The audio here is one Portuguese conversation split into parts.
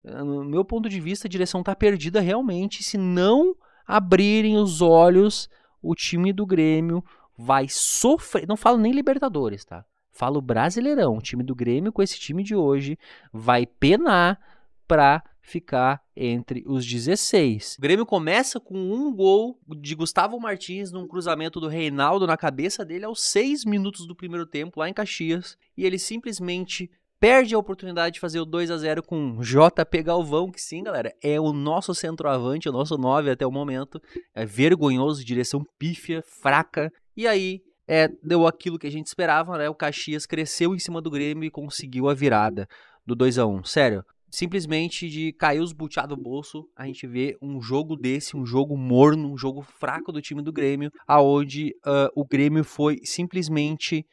No meu ponto de vista, a direção tá perdida realmente. Se não abrirem os olhos, o time do Grêmio vai sofrer. Não falo nem Libertadores, tá? Falo Brasileirão. O time do Grêmio com esse time de hoje vai penar pra ficar entre os 16. O Grêmio começa com um gol de Gustavo Martins num cruzamento do Reinaldo na cabeça dele aos 6 minutos do primeiro tempo, lá em Caxias. E ele simplesmente perde a oportunidade de fazer o 2-0 com JP Galvão, que sim, galera, é o nosso centroavante, o nosso 9 até o momento. É vergonhoso, direção pífia, fraca. E aí, deu aquilo que a gente esperava, né? O Caxias cresceu em cima do Grêmio e conseguiu a virada do 2-1. Sério, simplesmente de cair os butiá do bolso, a gente vê um jogo desse, um jogo morno, um jogo fraco do time do Grêmio, aonde o Grêmio foi simplesmente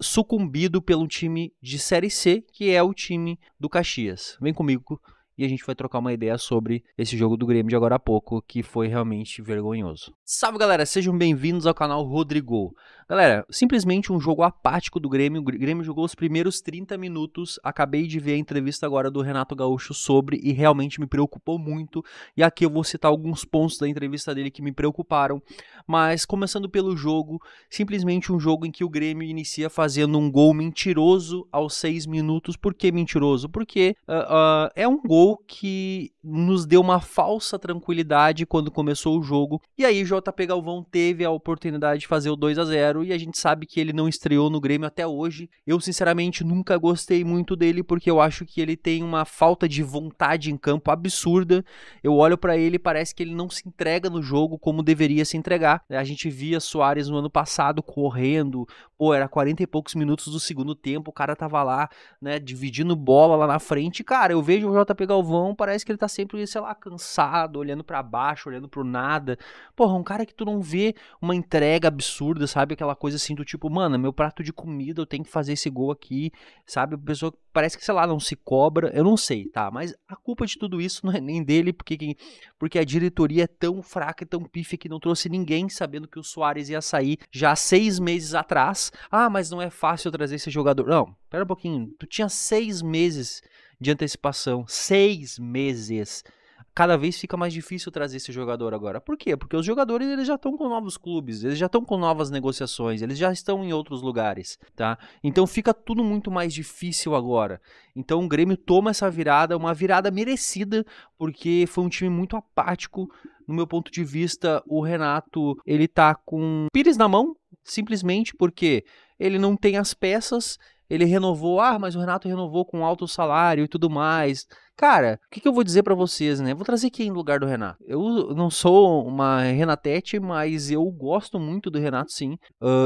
sucumbido pelo time de Série C, que é o time do Caxias. Vem comigo e a gente vai trocar uma ideia sobre esse jogo do Grêmio de agora a pouco, que foi realmente vergonhoso. Salve, galera! Sejam bem-vindos ao canal Rodrigo. Galera, simplesmente um jogo apático do Grêmio. O Grêmio jogou os primeiros 30 minutos. Acabei de ver a entrevista agora do Renato Gaúcho sobre e realmente me preocupou muito. E aqui eu vou citar alguns pontos da entrevista dele que me preocuparam. Mas começando pelo jogo, simplesmente um jogo em que o Grêmio inicia fazendo um gol mentiroso aos 6 minutos. Por que mentiroso? Porque é um gol que nos deu uma falsa tranquilidade quando começou o jogo. E aí JP Galvão teve a oportunidade de fazer o 2-0 e a gente sabe que ele não estreou no Grêmio até hoje. Eu sinceramente nunca gostei muito dele porque eu acho que ele tem uma falta de vontade em campo absurda. Eu olho pra ele e parece que ele não se entrega no jogo como deveria se entregar. A gente via Soares no ano passado correndo, era 40 e poucos minutos do segundo tempo, o cara tava lá, né, dividindo bola lá na frente. Cara, eu vejo o JP Galvão, parece que ele tá sempre, sei lá, cansado, olhando pra baixo, olhando pro nada. Porra, um cara que tu não vê uma entrega absurda, sabe? Aquela coisa assim do tipo, mano, meu prato de comida, eu tenho que fazer esse gol aqui, sabe? A pessoa parece que, sei lá, não se cobra, eu não sei, tá? Mas a culpa de tudo isso não é nem dele, porque a diretoria é tão fraca e tão pífia que não trouxe ninguém sabendo que o Soares ia sair já há 6 meses atrás. Ah, mas não é fácil trazer esse jogador. Não, pera um pouquinho, tu tinha 6 meses de antecipação, 6 meses. Cada vez fica mais difícil trazer esse jogador agora. Por quê? Porque os jogadores eles já estão com novos clubes, eles já estão com novas negociações, eles já estão em outros lugares, tá? Então fica tudo muito mais difícil agora. Então o Grêmio toma essa virada, uma virada merecida, porque foi um time muito apático. No meu ponto de vista, o Renato, ele tá com pires na mão, simplesmente porque ele não tem as peças. Ele renovou, mas o Renato renovou com alto salário e tudo mais. Cara, o que eu vou dizer pra vocês, né? Vou trazer quem no lugar do Renato? Eu não sou uma Renatete, mas eu gosto muito do Renato, sim.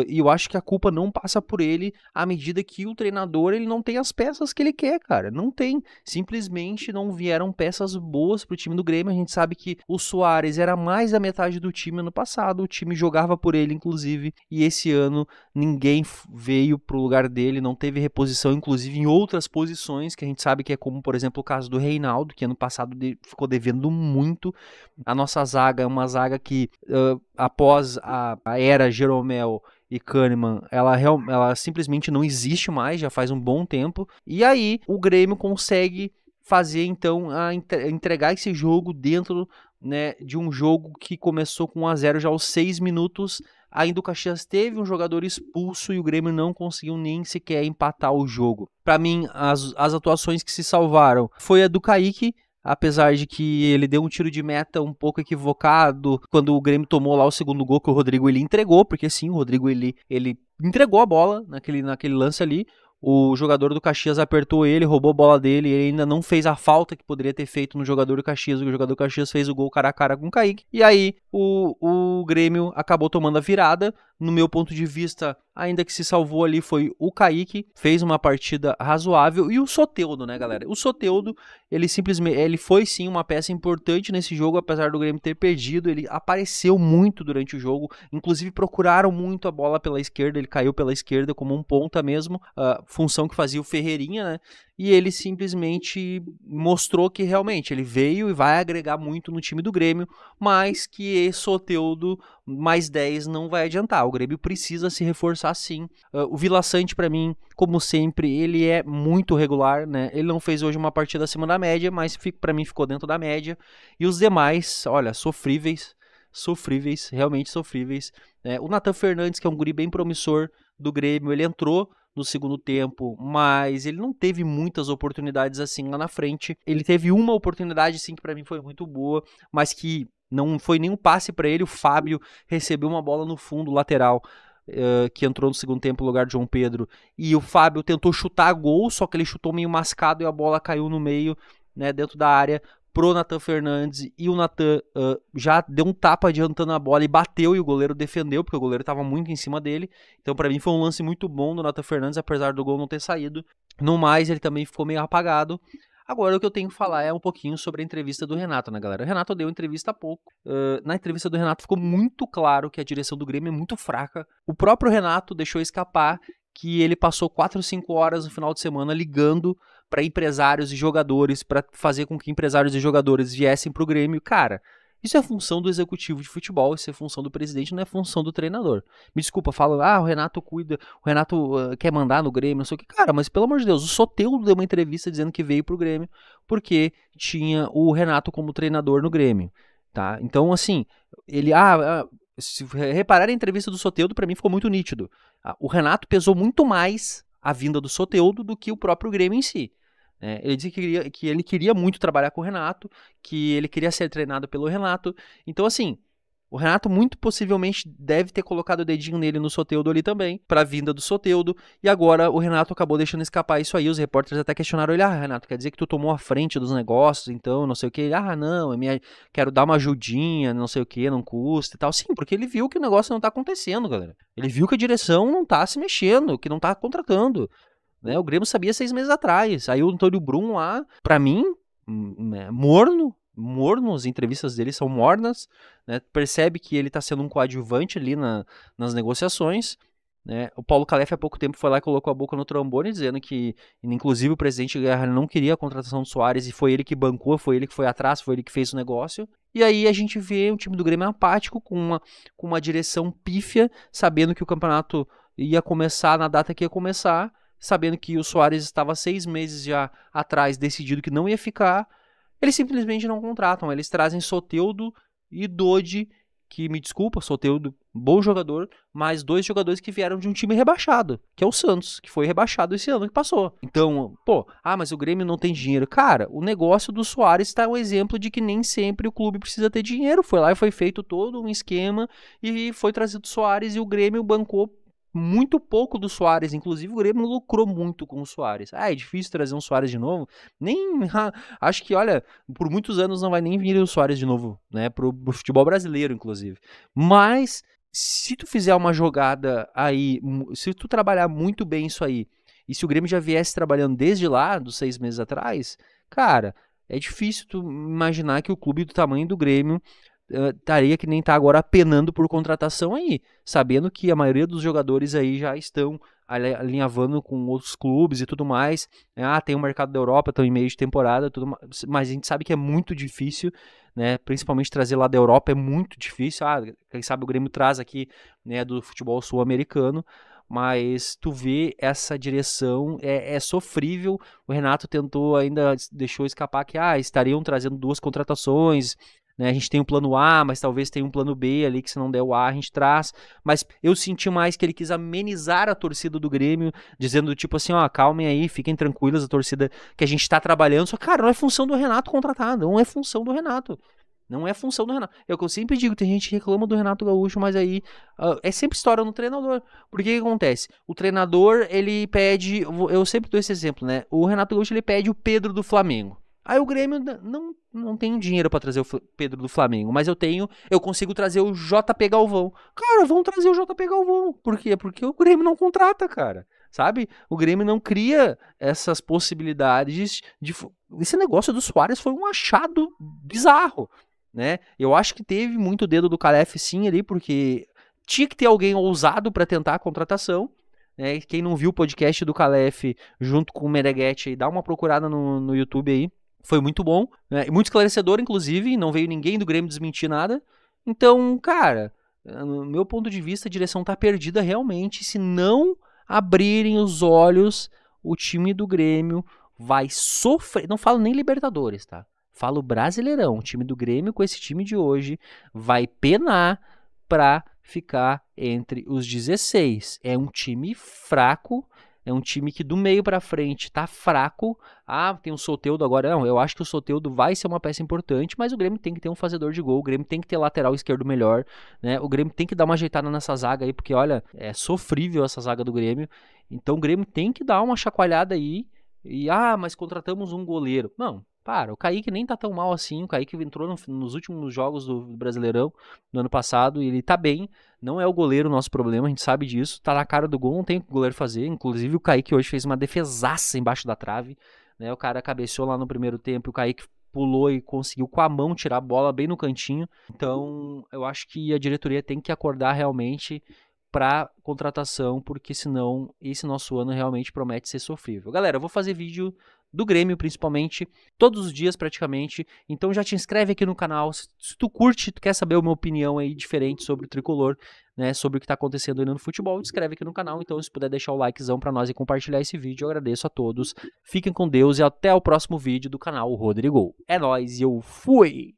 E eu acho que a culpa não passa por ele à medida que o treinador ele não tem as peças que ele quer, cara. Não tem. Simplesmente não vieram peças boas pro time do Grêmio. A gente sabe que o Soares era mais da metade do time ano passado. O time jogava por ele, inclusive. E esse ano ninguém veio pro lugar dele, não teve reposição, inclusive em outras posições, que a gente sabe que é como, por exemplo, o caso do Reinaldo, que ano passado ficou devendo muito. A nossa zaga é uma zaga que, após a era Jeromel e Kahneman, ela simplesmente não existe mais, já faz um bom tempo. E aí o Grêmio consegue fazer, então, entregar esse jogo dentro, né, de um jogo que começou com 1-0 já aos 6 minutos. Ainda o Caxias teve um jogador expulso e o Grêmio não conseguiu nem sequer empatar o jogo. Para mim, as atuações que se salvaram foi a do Kaique, apesar de que ele deu um tiro de meta um pouco equivocado quando o Grêmio tomou lá o segundo gol que o Rodrigo ele entregou, porque sim, o Rodrigo ele entregou a bola naquele lance ali. O jogador do Caxias apertou ele, roubou a bola dele, ele ainda não fez a falta que poderia ter feito no jogador do Caxias. O jogador do Caxias fez o gol cara a cara com o Kaique. E aí o Grêmio acabou tomando a virada. No meu ponto de vista, ainda que se salvou ali foi o Kaique, fez uma partida razoável. E o Soteldo, né, galera? O Soteldo, ele foi sim uma peça importante nesse jogo, apesar do Grêmio ter perdido. Ele apareceu muito durante o jogo, inclusive procuraram muito a bola pela esquerda, ele caiu pela esquerda como um ponta mesmo, função que fazia o Ferreirinha, né? e ele simplesmente mostrou que realmente ele veio e vai agregar muito no time do Grêmio, mas que Soteldo mais 10 não vai adiantar. O Grêmio precisa se reforçar sim. O Vila Sante, para mim, como sempre, ele é muito regular, né? Ele não fez hoje uma partida acima da média, mas para mim ficou dentro da média. E os demais, olha, sofríveis, realmente sofríveis. O Nathan Fernandes, que é um guri bem promissor do Grêmio, ele entrou no segundo tempo, mas ele não teve muitas oportunidades assim lá na frente. Ele teve uma oportunidade sim que para mim foi muito boa, mas que não foi nenhum passe para ele. O Fábio recebeu uma bola no fundo, lateral, que entrou no segundo tempo no lugar de João Pedro, e o Fábio tentou chutar gol, só que ele chutou meio mascado e a bola caiu no meio, né, dentro da área, pro Nathan Fernandes, e o Nathan já deu um tapa adiantando a bola e bateu, e o goleiro defendeu, porque o goleiro estava muito em cima dele. Então para mim foi um lance muito bom do Nathan Fernandes, apesar do gol não ter saído. No mais, ele também ficou meio apagado. Agora o que eu tenho que falar é um pouquinho sobre a entrevista do Renato, né, galera? O Renato deu entrevista há pouco. Na entrevista do Renato ficou muito claro que a direção do Grêmio é muito fraca. O próprio Renato deixou escapar que ele passou 4 ou 5 horas no final de semana ligando para empresários e jogadores, para fazer com que empresários e jogadores viessem para o Grêmio. Cara, isso é função do executivo de futebol, isso é função do presidente, não é função do treinador. Me desculpa, falam, o Renato cuida, o Renato quer mandar no Grêmio, não sei o que. Cara, mas pelo amor de Deus, o Soteldo deu uma entrevista dizendo que veio pro Grêmio porque tinha o Renato como treinador no Grêmio, tá? Então, assim, ele, se reparar a entrevista do Soteldo, pra mim ficou muito nítido. O Renato pesou muito mais a vinda do Soteldo do que o próprio Grêmio em si. Ele disse que ele queria muito trabalhar com o Renato, que ele queria ser treinado pelo Renato. Então, assim, o Renato muito possivelmente deve ter colocado o dedinho nele no Soteldo ali também, para a vinda do Soteldo. E agora o Renato acabou deixando escapar isso aí. Os repórteres até questionaram ele: Renato, quer dizer que tu tomou a frente dos negócios, então, não sei o que. Ele, não, quero dar uma ajudinha, não sei o que, não custa e tal. Sim, porque ele viu que o negócio não tá acontecendo, galera. Ele viu que a direção não tá se mexendo, que não tá contratando. O Grêmio sabia 6 meses atrás. Aí o Antônio Brum lá, pra mim, morno, as entrevistas dele são mornas, né? Percebe que ele tá sendo um coadjuvante ali nas negociações, né? O Paulo Calef há pouco tempo foi lá e colocou a boca no trombone, dizendo que, inclusive, o presidente Guerra não queria a contratação do Soares e foi ele que bancou, foi ele que foi atrás, foi ele que fez o negócio. E aí a gente vê um time do Grêmio apático, com uma direção pífia, sabendo que o campeonato ia começar na data que ia começar, sabendo que o Soares estava 6 meses já atrás decidido que não ia ficar. Eles simplesmente não contratam, eles trazem Soteldo e Dodi, que, me desculpa, Soteldo, bom jogador, mas 2 jogadores que vieram de um time rebaixado, que é o Santos, que foi rebaixado esse ano que passou. Então, mas o Grêmio não tem dinheiro. Cara, o negócio do Soares está um exemplo de que nem sempre o clube precisa ter dinheiro. Foi lá e foi feito todo um esquema e foi trazido o Soares e o Grêmio bancou muito pouco do Soares, inclusive o Grêmio lucrou muito com o Soares. É difícil trazer um Soares de novo. Acho que, olha, por muitos anos não vai nem vir o Soares de novo, né, pro futebol brasileiro, inclusive. Mas se tu fizer uma jogada aí, se tu trabalhar muito bem isso aí, e se o Grêmio já viesse trabalhando desde lá, dos 6 meses atrás, cara, é difícil tu imaginar que o clube do tamanho do Grêmio estaria que nem tá agora penando por contratação aí, sabendo que a maioria dos jogadores aí já estão alinhavando com outros clubes e tudo mais. Tem o mercado da Europa, estão em meio de temporada, tudo mais, mas a gente sabe que é muito difícil, né? Principalmente trazer lá da Europa é muito difícil. Quem sabe o Grêmio traz aqui, né, do futebol sul-americano. Mas tu vê essa direção, é sofrível. O Renato tentou, ainda deixou escapar que estariam trazendo 2 contratações, né? A gente tem um plano A, mas talvez tenha um plano B ali, que se não der o A a gente traz. Mas eu senti mais que ele quis amenizar a torcida do Grêmio, dizendo tipo assim, calmem aí, fiquem tranquilos, a torcida que a gente tá trabalhando. Só, cara, não é função do Renato contratar, não é função do Renato. Não é função do Renato. É o que eu sempre digo, tem gente que reclama do Renato Gaúcho, mas aí é sempre história no treinador. Porque o que acontece? O treinador, ele pede, eu sempre dou esse exemplo, né? O Renato Gaúcho, ele pede o Pedro do Flamengo. Aí o Grêmio não tem dinheiro pra trazer o Pedro do Flamengo, mas eu consigo trazer o JP Galvão. Cara, vamos trazer o JP Galvão. Por quê? Porque o Grêmio não contrata, cara. Sabe? O Grêmio não cria essas possibilidades de... Esse negócio do Soares foi um achado bizarro, né? Eu acho que teve muito dedo do Calef sim ali, porque tinha que ter alguém ousado pra tentar a contratação. né? Quem não viu o podcast do Calef junto com o Meneghetti aí, dá uma procurada no YouTube aí. Foi muito bom, né? Muito esclarecedor, inclusive, não veio ninguém do Grêmio desmentir nada. Então, cara, no meu ponto de vista, a direção tá perdida realmente. Se não abrirem os olhos, o time do Grêmio vai sofrer. Não falo nem Libertadores, tá? Falo Brasileirão. O time do Grêmio, com esse time de hoje, vai penar pra ficar entre os 16. É um time fraco. É um time que do meio pra frente tá fraco. Ah, tem o Soteldo agora. Não, eu acho que o Soteldo vai ser uma peça importante, mas o Grêmio tem que ter um fazedor de gol. O Grêmio tem que ter lateral esquerdo melhor, né? O Grêmio tem que dar uma ajeitada nessa zaga aí, porque olha, é sofrível essa zaga do Grêmio. Então o Grêmio tem que dar uma chacoalhada aí. E, mas contratamos um goleiro. Não, para, o Kaique nem tá tão mal assim. O Kaique entrou nos últimos jogos do Brasileirão no ano passado e ele tá bem. Não é o goleiro o nosso problema, a gente sabe disso. Tá na cara do gol, não tem o que o goleiro fazer. Inclusive o Kaique hoje fez uma defesaça embaixo da trave, né? O cara cabeceou lá no primeiro tempo, o Kaique pulou e conseguiu com a mão tirar a bola bem no cantinho. Então, eu acho que a diretoria tem que acordar realmente para contratação, porque senão esse nosso ano realmente promete ser sofrível. Galera, eu vou fazer vídeo do Grêmio, principalmente, todos os dias praticamente, então já te inscreve aqui no canal, se tu curte, tu quer saber a minha opinião aí diferente sobre o Tricolor, né, sobre o que tá acontecendo aí no futebol, te inscreve aqui no canal, então se puder deixar o likezão pra nós e compartilhar esse vídeo, eu agradeço a todos, fiquem com Deus e até o próximo vídeo do canal Rodrigo. É nóis e eu fui!